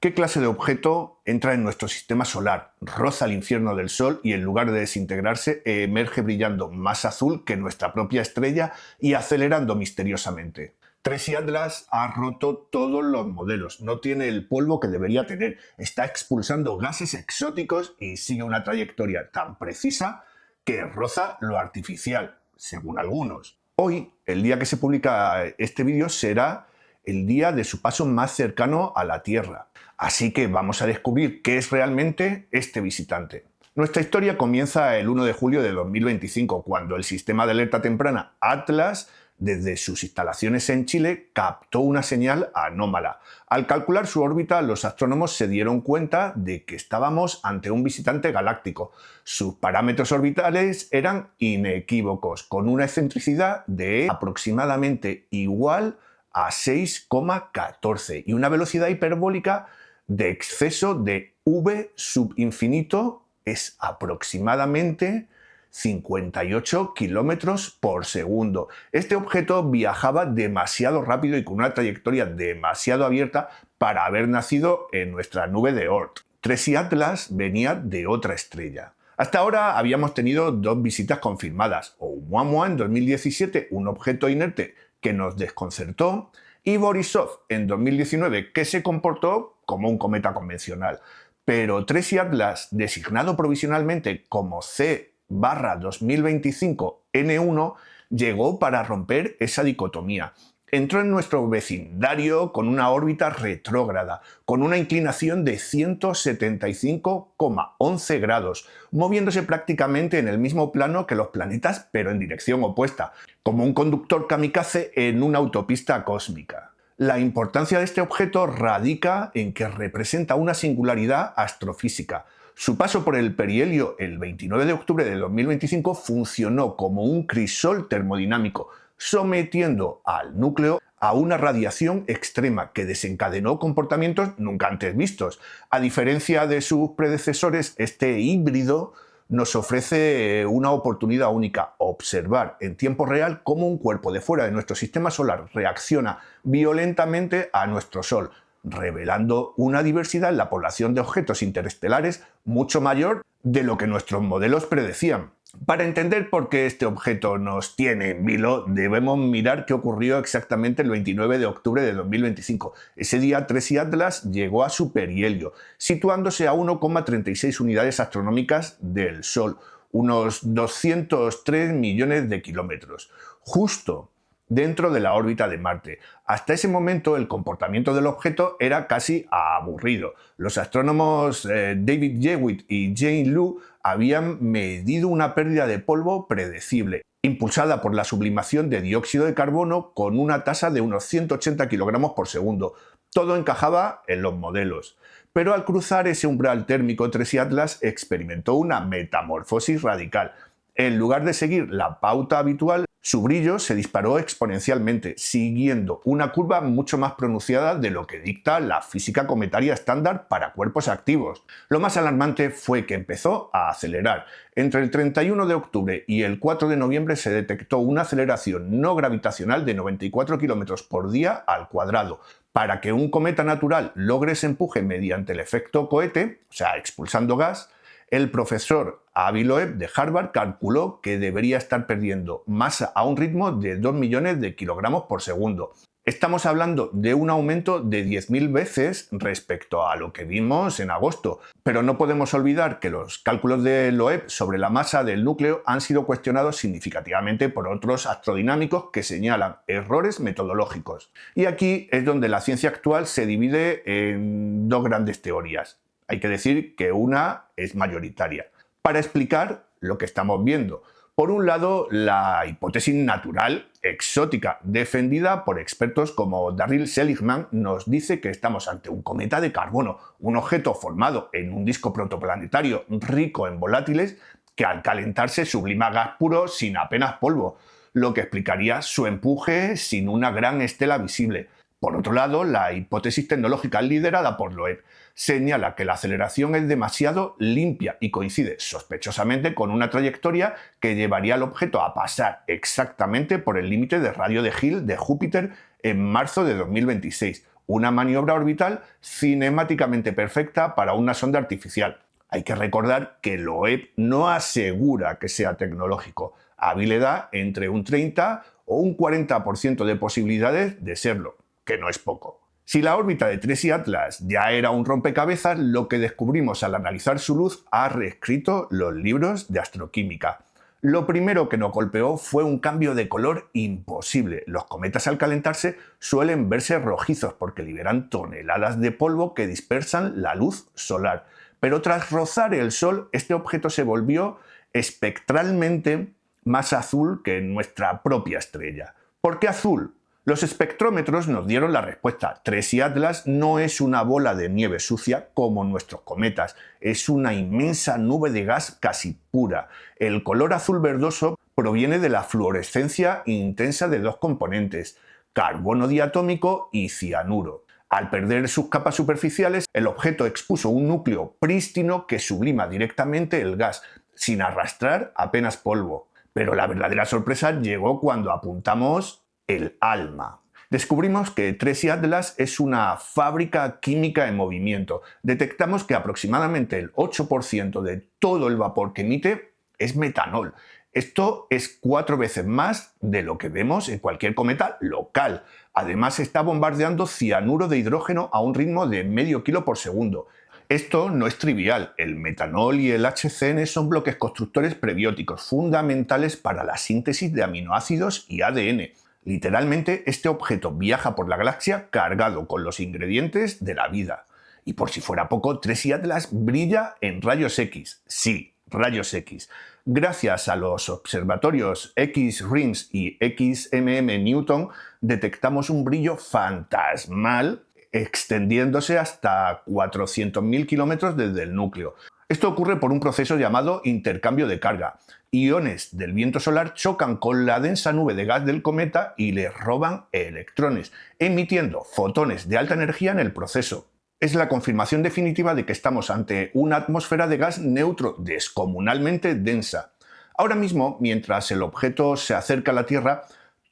¿Qué clase de objeto entra en nuestro sistema solar, roza el infierno del Sol y en lugar de desintegrarse emerge brillando más azul que nuestra propia estrella y acelerando misteriosamente? Tracy Atlas ha roto todos los modelos, no tiene el polvo que debería tener, está expulsando gases exóticos y sigue una trayectoria tan precisa que roza lo artificial, según algunos. Hoy, el día que se publica este vídeo, será el día de su paso más cercano a la Tierra. Así que vamos a descubrir qué es realmente este visitante. Nuestra historia comienza el 1 de julio de 2025, cuando el sistema de alerta temprana Atlas, desde sus instalaciones en Chile, captó una señal anómala. Al calcular su órbita, los astrónomos se dieron cuenta de que estábamos ante un visitante galáctico. Sus parámetros orbitales eran inequívocos, con una excentricidad de aproximadamente igual a 6,14 y una velocidad hiperbólica de exceso de v sub infinito es aproximadamente 58 kilómetros por segundo. Este objeto viajaba demasiado rápido y con una trayectoria demasiado abierta para haber nacido en nuestra nube de Oort. Tracy Atlas venía de otra estrella. Hasta ahora habíamos tenido dos visitas confirmadas: Oumuamua en 2017, un objeto inerte que nos desconcertó, y Borisov en 2019, que se comportó como un cometa convencional. Pero Tracy Atlas, designado provisionalmente como C/2025N1, llegó para romper esa dicotomía. Entró en nuestro vecindario con una órbita retrógrada, con una inclinación de 175,11 grados, moviéndose prácticamente en el mismo plano que los planetas, pero en dirección opuesta, como un conductor kamikaze en una autopista cósmica. La importancia de este objeto radica en que representa una singularidad astrofísica. Su paso por el perihelio el 29 de octubre de 2025 funcionó como un crisol termodinámico, sometiendo al núcleo a una radiación extrema que desencadenó comportamientos nunca antes vistos. A diferencia de sus predecesores, este híbrido nos ofrece una oportunidad única: observar en tiempo real cómo un cuerpo de fuera de nuestro sistema solar reacciona violentamente a nuestro Sol, revelando una diversidad en la población de objetos interestelares mucho mayor de lo que nuestros modelos predecían. Para entender por qué este objeto nos tiene en vilo, debemos mirar qué ocurrió exactamente el 29 de octubre de 2025. Ese día Tracy Atlas llegó a su perihelio, situándose a 1,36 unidades astronómicas del Sol, unos 203 millones de kilómetros, justo dentro de la órbita de Marte. Hasta ese momento el comportamiento del objeto era casi aburrido. Los astrónomos David Jewitt y Jane Lu habían medido una pérdida de polvo predecible, impulsada por la sublimación de dióxido de carbono con una tasa de unos 180 kilogramos por segundo. Todo encajaba en los modelos. Pero al cruzar ese umbral térmico, Tracy Atlas experimentó una metamorfosis radical. En lugar de seguir la pauta habitual, su brillo se disparó exponencialmente, siguiendo una curva mucho más pronunciada de lo que dicta la física cometaria estándar para cuerpos activos. Lo más alarmante fue que empezó a acelerar. Entre el 31 de octubre y el 4 de noviembre se detectó una aceleración no gravitacional de 94 km por día al cuadrado. Para que un cometa natural logre ese empuje mediante el efecto cohete, o sea, expulsando gas, el profesor Avi Loeb de Harvard calculó que debería estar perdiendo masa a un ritmo de 2 millones de kilogramos por segundo. Estamos hablando de un aumento de 10.000 veces respecto a lo que vimos en agosto, pero no podemos olvidar que los cálculos de Loeb sobre la masa del núcleo han sido cuestionados significativamente por otros astrodinámicos que señalan errores metodológicos. Y aquí es donde la ciencia actual se divide en dos grandes teorías. Hay que decir que una es mayoritaria, para explicar lo que estamos viendo. Por un lado, la hipótesis natural exótica, defendida por expertos como Darryl Seligman, nos dice que estamos ante un cometa de carbono, un objeto formado en un disco protoplanetario rico en volátiles que al calentarse sublima gas puro sin apenas polvo, lo que explicaría su empuje sin una gran estela visible. Por otro lado, la hipótesis tecnológica liderada por Loeb señala que la aceleración es demasiado limpia y coincide sospechosamente con una trayectoria que llevaría al objeto a pasar exactamente por el límite de radio de Hill de Júpiter en marzo de 2026, una maniobra orbital cinemáticamente perfecta para una sonda artificial. Hay que recordar que Loeb no asegura que sea tecnológico. Hubble le da entre un 30 o un 40% de posibilidades de serlo, que no es poco. Si la órbita de Tracy Atlas ya era un rompecabezas, lo que descubrimos al analizar su luz ha reescrito los libros de astroquímica. Lo primero que nos golpeó fue un cambio de color imposible. Los cometas al calentarse suelen verse rojizos porque liberan toneladas de polvo que dispersan la luz solar. Pero tras rozar el Sol, este objeto se volvió espectralmente más azul que nuestra propia estrella. ¿Por qué azul? Los espectrómetros nos dieron la respuesta. Tracy Atlas no es una bola de nieve sucia como nuestros cometas, es una inmensa nube de gas casi pura. El color azul verdoso proviene de la fluorescencia intensa de dos componentes, carbono diatómico y cianuro. Al perder sus capas superficiales, el objeto expuso un núcleo prístino que sublima directamente el gas, sin arrastrar apenas polvo. Pero la verdadera sorpresa llegó cuando apuntamos el ALMA. Descubrimos que Tracy Atlas es una fábrica química en movimiento. Detectamos que aproximadamente el 8% de todo el vapor que emite es metanol. Esto es 4 veces más de lo que vemos en cualquier cometa local. Además, está bombardeando cianuro de hidrógeno a un ritmo de medio kilo por segundo. Esto no es trivial. El metanol y el HCN son bloques constructores prebióticos fundamentales para la síntesis de aminoácidos y ADN. Literalmente, este objeto viaja por la galaxia cargado con los ingredientes de la vida. Y por si fuera poco, Tracy Atlas brilla en rayos X. Sí, rayos X. Gracias a los observatorios X-RIMS y XMM Newton, detectamos un brillo fantasmal extendiéndose hasta 400.000 kilómetros desde el núcleo. Esto ocurre por un proceso llamado intercambio de carga. Iones del viento solar chocan con la densa nube de gas del cometa y le roban electrones, emitiendo fotones de alta energía en el proceso. Es la confirmación definitiva de que estamos ante una atmósfera de gas neutro descomunalmente densa. Ahora mismo, mientras el objeto se acerca a la Tierra,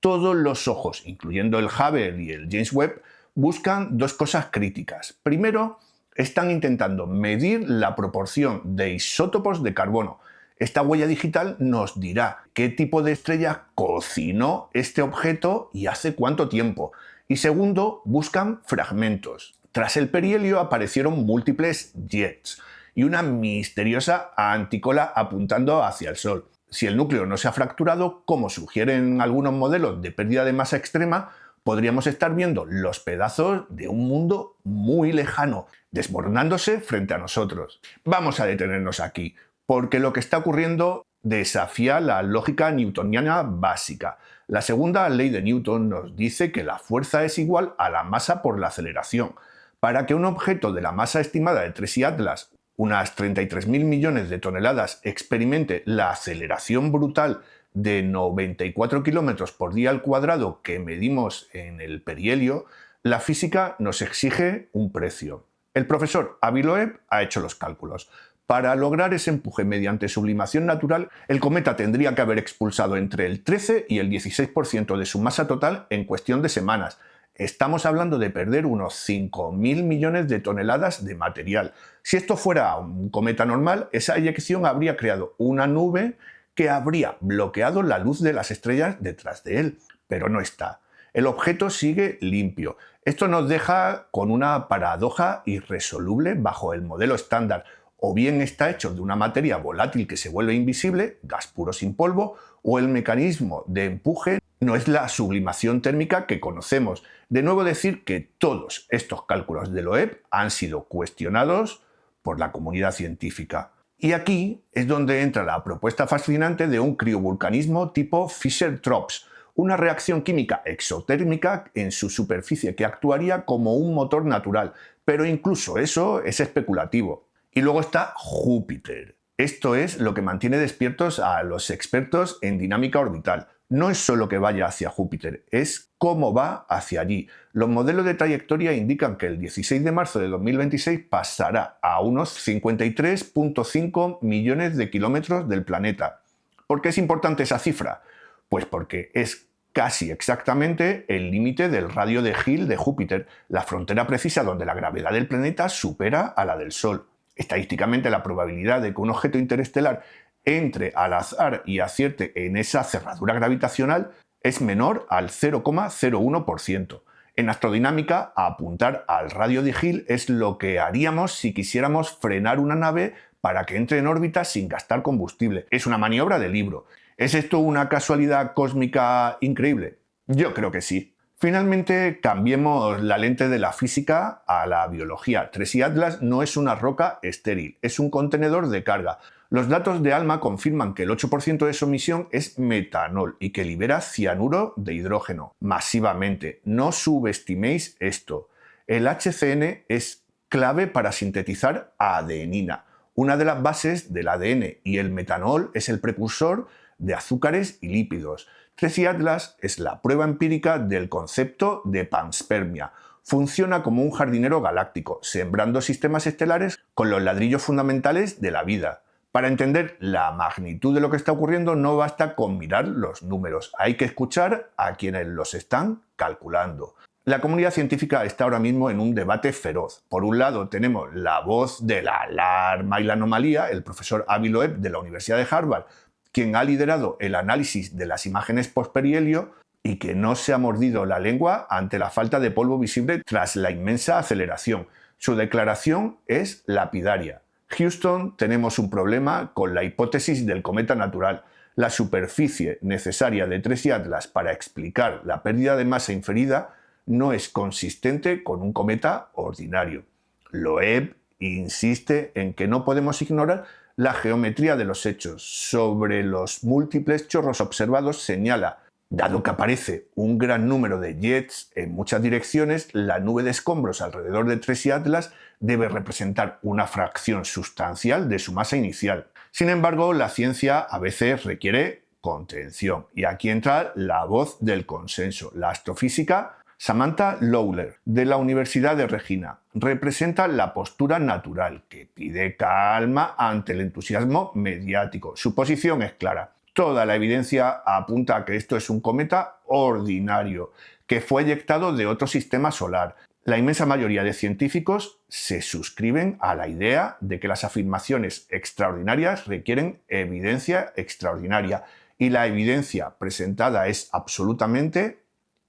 todos los ojos, incluyendo el Hubble y el James Webb, buscan dos cosas críticas. Primero, están intentando medir la proporción de isótopos de carbono. Esta huella digital nos dirá qué tipo de estrella cocinó este objeto y hace cuánto tiempo. Y segundo, buscan fragmentos. Tras el perihelio aparecieron múltiples jets y una misteriosa anticola apuntando hacia el Sol. Si el núcleo no se ha fracturado, como sugieren algunos modelos de pérdida de masa extrema, podríamos estar viendo los pedazos de un mundo muy lejano, desmoronándose frente a nosotros. Vamos a detenernos aquí, porque lo que está ocurriendo desafía la lógica newtoniana básica. La segunda ley de Newton nos dice que la fuerza es igual a la masa por la aceleración. Para que un objeto de la masa estimada de Tracy Atlas, unas 33.000 millones de toneladas, experimente la aceleración brutal de 94 kilómetros por día al cuadrado que medimos en el perihelio, la física nos exige un precio. El profesor Avi Loeb ha hecho los cálculos. Para lograr ese empuje mediante sublimación natural, el cometa tendría que haber expulsado entre el 13 y el 16% de su masa total en cuestión de semanas. Estamos hablando de perder unos 5.000 millones de toneladas de material. Si esto fuera un cometa normal, esa eyección habría creado una nube que habría bloqueado la luz de las estrellas detrás de él, pero no está. El objeto sigue limpio. Esto nos deja con una paradoja irresoluble bajo el modelo estándar. O bien está hecho de una materia volátil que se vuelve invisible, gas puro sin polvo, o el mecanismo de empuje no es la sublimación térmica que conocemos. De nuevo decir que todos estos cálculos de Loeb han sido cuestionados por la comunidad científica. Y aquí es donde entra la propuesta fascinante de un criovolcanismo tipo Fischer-Tropsch, una reacción química exotérmica en su superficie que actuaría como un motor natural, pero incluso eso es especulativo. Y luego está Júpiter. Esto es lo que mantiene despiertos a los expertos en dinámica orbital. No es solo que vaya hacia Júpiter, es cómo va hacia allí. Los modelos de trayectoria indican que el 16 de marzo de 2026 pasará a unos 53.5 millones de kilómetros del planeta. ¿Por qué es importante esa cifra? Pues porque es casi exactamente el límite del radio de Hill de Júpiter, la frontera precisa donde la gravedad del planeta supera a la del Sol. Estadísticamente, la probabilidad de que un objeto interestelar entre al azar y acierte en esa cerradura gravitacional es menor al 0,01%. En astrodinámica, apuntar al radio de Hill es lo que haríamos si quisiéramos frenar una nave para que entre en órbita sin gastar combustible. Es una maniobra de libro. ¿Es esto una casualidad cósmica increíble? Yo creo que sí. Finalmente, cambiemos la lente de la física a la biología. Tracy Atlas no es una roca estéril, es un contenedor de carga. Los datos de ALMA confirman que el 8% de su emisión es metanol y que libera cianuro de hidrógeno masivamente. No subestiméis esto. El HCN es clave para sintetizar adenina, una de las bases del ADN, y el metanol es el precursor de azúcares y lípidos. Tracy Atlas es la prueba empírica del concepto de panspermia. Funciona como un jardinero galáctico, sembrando sistemas estelares con los ladrillos fundamentales de la vida. Para entender la magnitud de lo que está ocurriendo no basta con mirar los números, hay que escuchar a quienes los están calculando. La comunidad científica está ahora mismo en un debate feroz. Por un lado tenemos la voz de la alarma y la anomalía, el profesor Avi Loeb de la Universidad de Harvard, quien ha liderado el análisis de las imágenes post-perihelio y que no se ha mordido la lengua ante la falta de polvo visible tras la inmensa aceleración. Su declaración es lapidaria. Houston, tenemos un problema con la hipótesis del cometa natural. La superficie necesaria de Tracy Atlas para explicar la pérdida de masa inferida no es consistente con un cometa ordinario. Loeb insiste en que no podemos ignorar la geometría de los hechos. Sobre los múltiples chorros observados señala, dado que aparece un gran número de jets en muchas direcciones, la nube de escombros alrededor de Tracy Atlas debe representar una fracción sustancial de su masa inicial. Sin embargo, la ciencia a veces requiere contención, y aquí entra la voz del consenso. La astrofísica Samantha Lawler, de la Universidad de Regina, representa la postura natural, que pide calma ante el entusiasmo mediático. Su posición es clara. Toda la evidencia apunta a que esto es un cometa ordinario, que fue eyectado de otro sistema solar. La inmensa mayoría de científicos se suscriben a la idea de que las afirmaciones extraordinarias requieren evidencia extraordinaria, y la evidencia presentada es absolutamente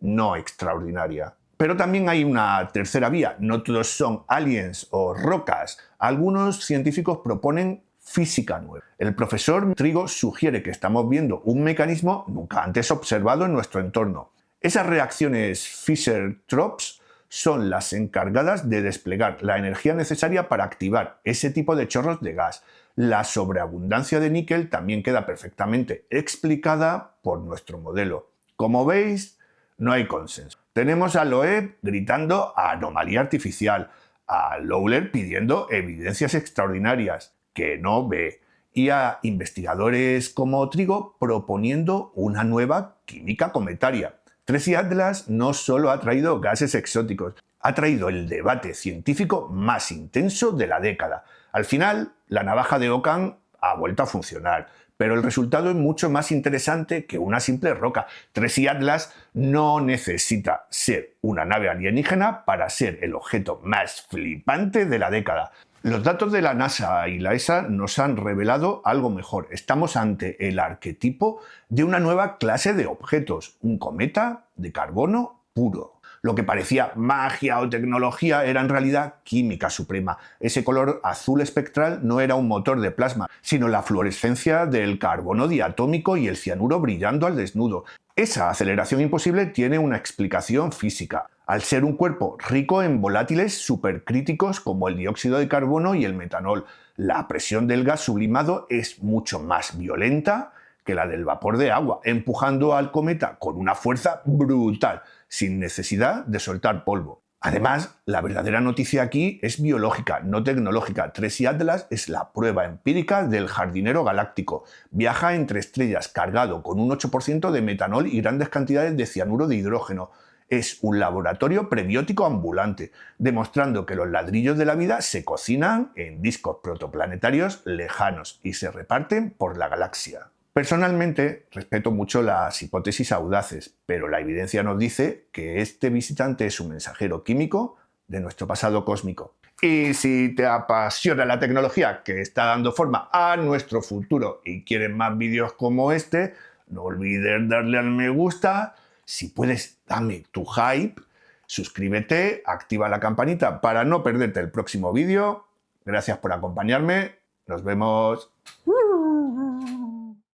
no extraordinaria. Pero también hay una tercera vía. No todos son aliens o rocas. Algunos científicos proponen física nueva. El profesor Trigo sugiere que estamos viendo un mecanismo nunca antes observado en nuestro entorno. Esas reacciones Fischer-Tropsch son las encargadas de desplegar la energía necesaria para activar ese tipo de chorros de gas. La sobreabundancia de níquel también queda perfectamente explicada por nuestro modelo. Como veis, no hay consenso. Tenemos a Loeb gritando anomalía artificial, a Lawler pidiendo evidencias extraordinarias que no ve, y a investigadores como Trigo proponiendo una nueva química cometaria. Tracy Atlas no solo ha traído gases exóticos, ha traído el debate científico más intenso de la década. Al final, la navaja de Ockham ha vuelto a funcionar, pero el resultado es mucho más interesante que una simple roca. Tracy Atlas no necesita ser una nave alienígena para ser el objeto más flipante de la década. Los datos de la NASA y la ESA nos han revelado algo mejor. Estamos ante el arquetipo de una nueva clase de objetos, un cometa de carbono puro. Lo que parecía magia o tecnología era en realidad química suprema. Ese color azul espectral no era un motor de plasma, sino la fluorescencia del carbono diatómico y el cianuro brillando al desnudo. Esa aceleración imposible tiene una explicación física. Al ser un cuerpo rico en volátiles supercríticos como el dióxido de carbono y el metanol, la presión del gas sublimado es mucho más violenta que la del vapor de agua, empujando al cometa con una fuerza brutal, sin necesidad de soltar polvo. Además, la verdadera noticia aquí es biológica, no tecnológica. Tracy Atlas es la prueba empírica del jardinero galáctico. Viaja entre estrellas cargado con un 8% de metanol y grandes cantidades de cianuro de hidrógeno. Es un laboratorio prebiótico ambulante, demostrando que los ladrillos de la vida se cocinan en discos protoplanetarios lejanos y se reparten por la galaxia. Personalmente, respeto mucho las hipótesis audaces, pero la evidencia nos dice que este visitante es un mensajero químico de nuestro pasado cósmico. Y si te apasiona la tecnología que está dando forma a nuestro futuro y quieres más vídeos como este, no olvides darle al me gusta. Si puedes, dame tu hype, suscríbete, activa la campanita para no perderte el próximo vídeo. Gracias por acompañarme. Nos vemos.